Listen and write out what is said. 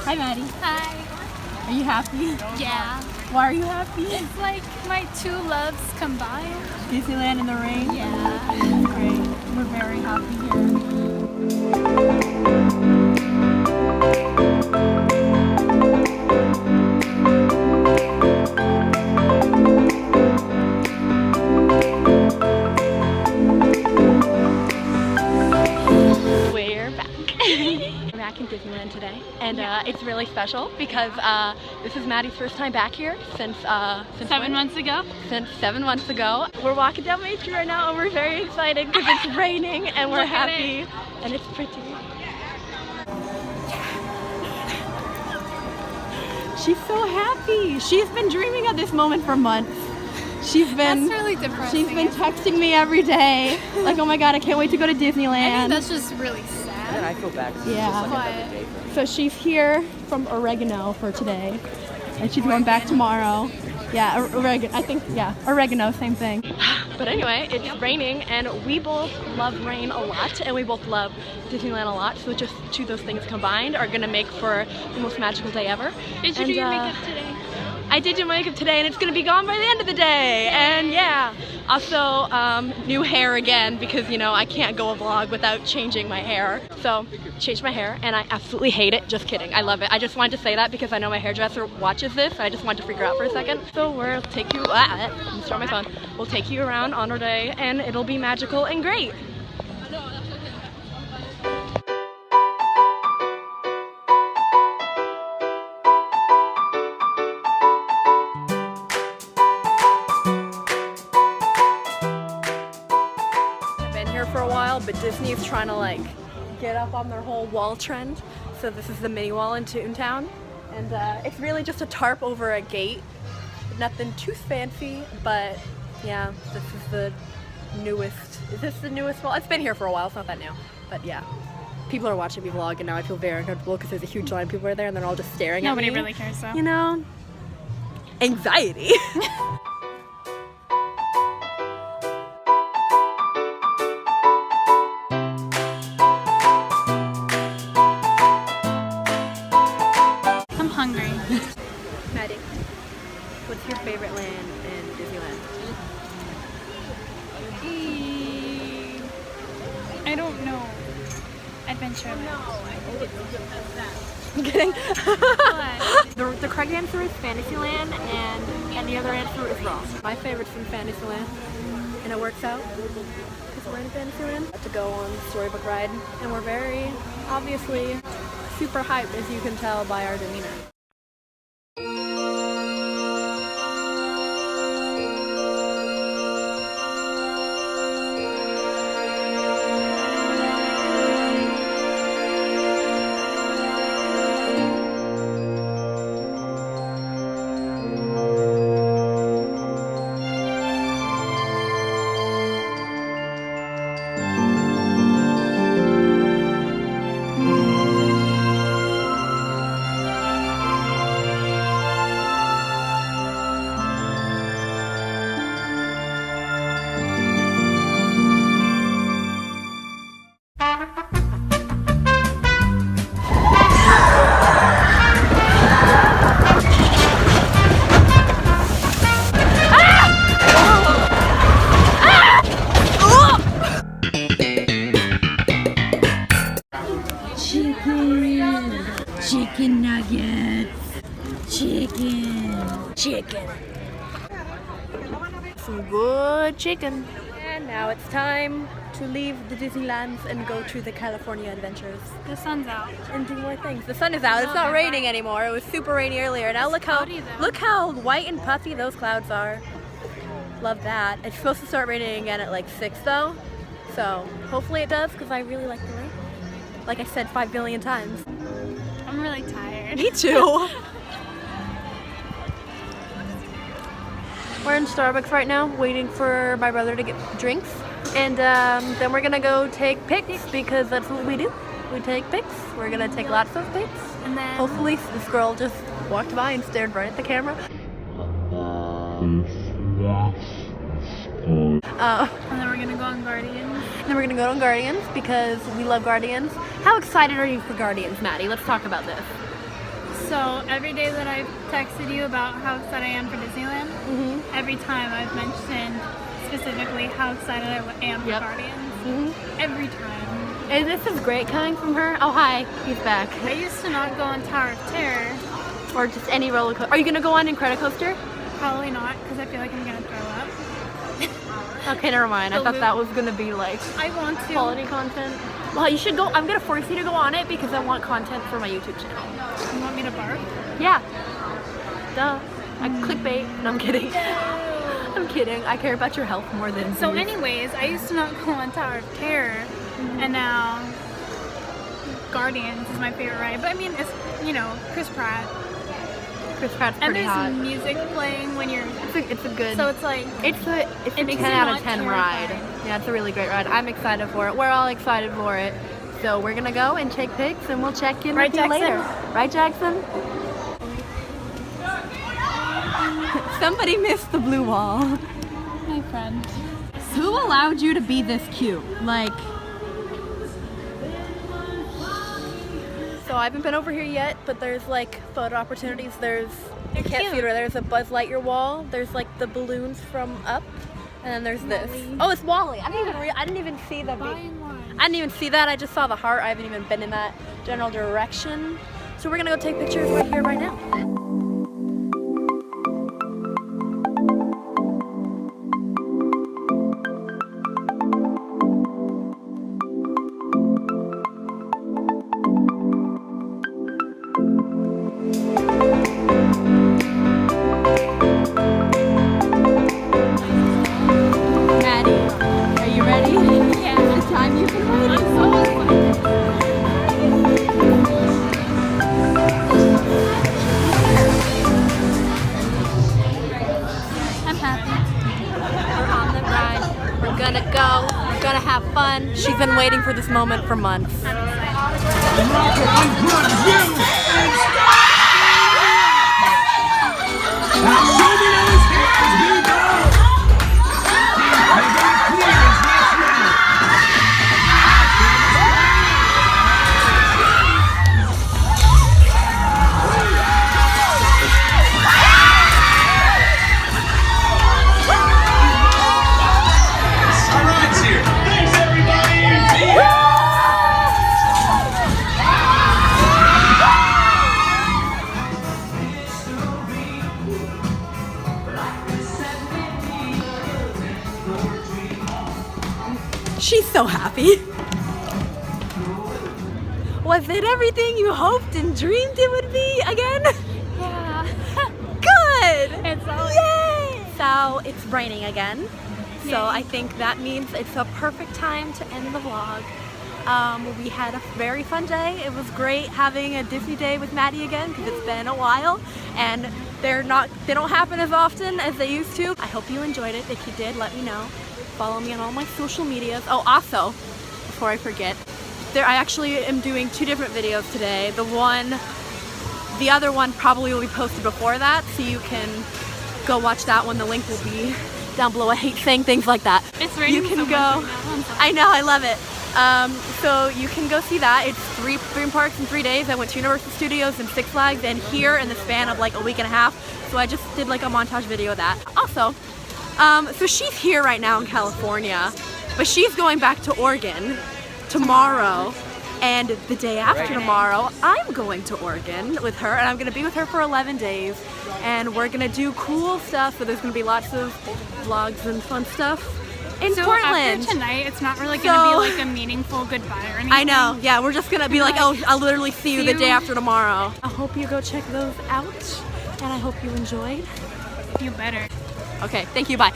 Hi, Maddie. Hi. Are you happy? Yeah. Why are you happy? It's like my two loves combined. Disneyland in the rain? Yeah. It's great. We're very happy here. We're back. We're back in Disneyland today, and it's really special because this is Maddie's first time back here since 7 months ago. Since 7 months ago. We're walking down Main Street right now, and we're very excited because it's raining, and we're happy, and it's pretty. She's so happy. She's been dreaming of this moment for months. She's been That's really depressing. She's been texting me every day, like, oh my god, I can't wait to go to Disneyland. I think that's just really sad. And I feel bad. Yeah. Just like another day for me. So she's here from Oregano for today, and she's going back tomorrow. Yeah, oregano. I think, yeah, oregano, same thing. But anyway, it's raining, and we both love rain a lot, and we both love Disneyland a lot. So just two of those things combined are gonna make for the most magical day ever. Did you do your makeup today? I did do my makeup today, and it's gonna be gone by the end of the day. And yeah, also new hair again because you know I can't go a vlog without changing my hair. So changed my hair, and I absolutely hate it. Just kidding, I love it. I just wanted to say that because I know my hairdresser watches this. And I just wanted to freak her out for a second. So we'll take you. Let me start my phone. We'll take you around on our day, and it'll be magical and great. For a while, but Disney is trying to like get up on their whole wall trend. So this is the mini wall in Toontown, and it's really just a tarp over a gate. Nothing too fancy, but yeah, this is the newest. Is this the newest wall? It's been here for a while. It's not that new, but yeah. People are watching me vlog, and now I feel very uncomfortable because there's a huge line of people right there, and they're all just staring at me. Nobody really cares though. You know, anxiety. Hungry. Maddy, what's your favorite land in Disneyland? I don't know. Adventureland. I'm kidding. What? The correct answer is Fantasyland, and the other answer is wrong. My favorite's from Fantasyland, and it works out because we're in Fantasyland. To go on the storybook ride, and we're very obviously super hyped, as you can tell by our demeanor. Chicken nuggets. Chicken. Some good chicken. And now it's time to leave the Disneylands and go to the California Adventures The sun's out. and do more things. The sun is out. It's not raining anymore. It was super rainy earlier. Now look how white and puffy those clouds are. Love that. It's supposed to start raining again at like 6 though. So hopefully it does because I really like the rain. Like I said 5 billion times. I'm really tired. Me too. We're in Starbucks right now, waiting for my brother to get drinks. And then we're gonna go take pics because that's what we do. We take pics. We're gonna take lots of pics. And then Hopefully this girl just walked by and stared right at the camera. and then we're gonna go on Guardians. Then we're gonna go on Guardians because we love Guardians. How excited are you for Guardians, Maddie? Let's talk about this. So every day that I've texted you about how excited I am for Disneyland, every time I've mentioned specifically how excited I am for Guardians. Every time. And this is great coming from her. Oh, hi. He's back. I used to not go on Tower of Terror. Or just any roller coaster. Are you going to go on Incredicoaster? Probably not, because I feel like I'm going to throw up. Okay, never mind. I thought that was going to be like I want to. quality content. Well, you should go. I'm going to force you to go on it because I want content for my YouTube channel. You want me to barf? Yeah. Duh. Clickbait. No, I'm kidding. I'm kidding. I care about your health more than So views. anyways, I used to not go on Tower of Terror, and now Guardians is my favorite ride. But I mean, it's, you know, Chris Pratt. Chris Pratt's And pretty there's hot. music playing when you're... It's a good... So it's like... It's a it 10 makes you out of not 10 terrified. ride. Yeah, it's a really great ride. I'm excited for it. We're all excited for it. So we're gonna go and take pics and we'll check in Right, with you later. Jackson? Right, Jackson? Somebody missed the blue wall. My friend. Who allowed you to be this cute? Like... So I haven't been over here yet, but there's like photo opportunities. There's you can't see it. There's a Buzz Lightyear wall. There's like the balloons from Up, and then there's this. Oh, it's Wally. I didn't even see the. I didn't even see that. I just saw the heart. I haven't even been in that general direction. So we're gonna go take pictures right here, right now. Maddy, are you ready? Yeah. The time you've been waiting. I'm so excited. I'm happy. We're on the ride. We're gonna go. We're gonna have fun. She's been waiting for this moment for months. She's so happy. Was it everything you hoped and dreamed it would be again? Yeah. Good! It's all... Yay! So it's raining again. So I think that means it's a perfect time to end the vlog. We had a very fun day. It was great having a Disney day with Maddy again because it's been a while and they don't happen as often as they used to. I hope you enjoyed it. If you did, let me know. Follow me on all my social medias. Oh, also, before I forget, I actually am doing 2 different videos today. The other one probably will be posted before that, so you can go watch that one. The link will be down below. I hate saying things like that. It's raining You can so much go. right now. I'm sorry. I know, I love it. So you can go see that. It's 3 theme parks in 3 days. I went to Universal Studios and Six Flags, and here in the span of like a week and a half. So I just did like a montage video of that. Also, so she's here right now in California, but she's going back to Oregon tomorrow. And the day after tomorrow, I'm going to Oregon with her, and I'm gonna be with her for 11 days. And we're gonna do cool stuff, so there's gonna be lots of vlogs and fun stuff in So Portland. after tonight, it's not really going to be like a meaningful goodbye or anything. I know, yeah, we're just gonna be like, oh, I'll literally see you the day you. after tomorrow. I hope you go check those out, and I hope you enjoyed. You better. Okay, thank you, bye.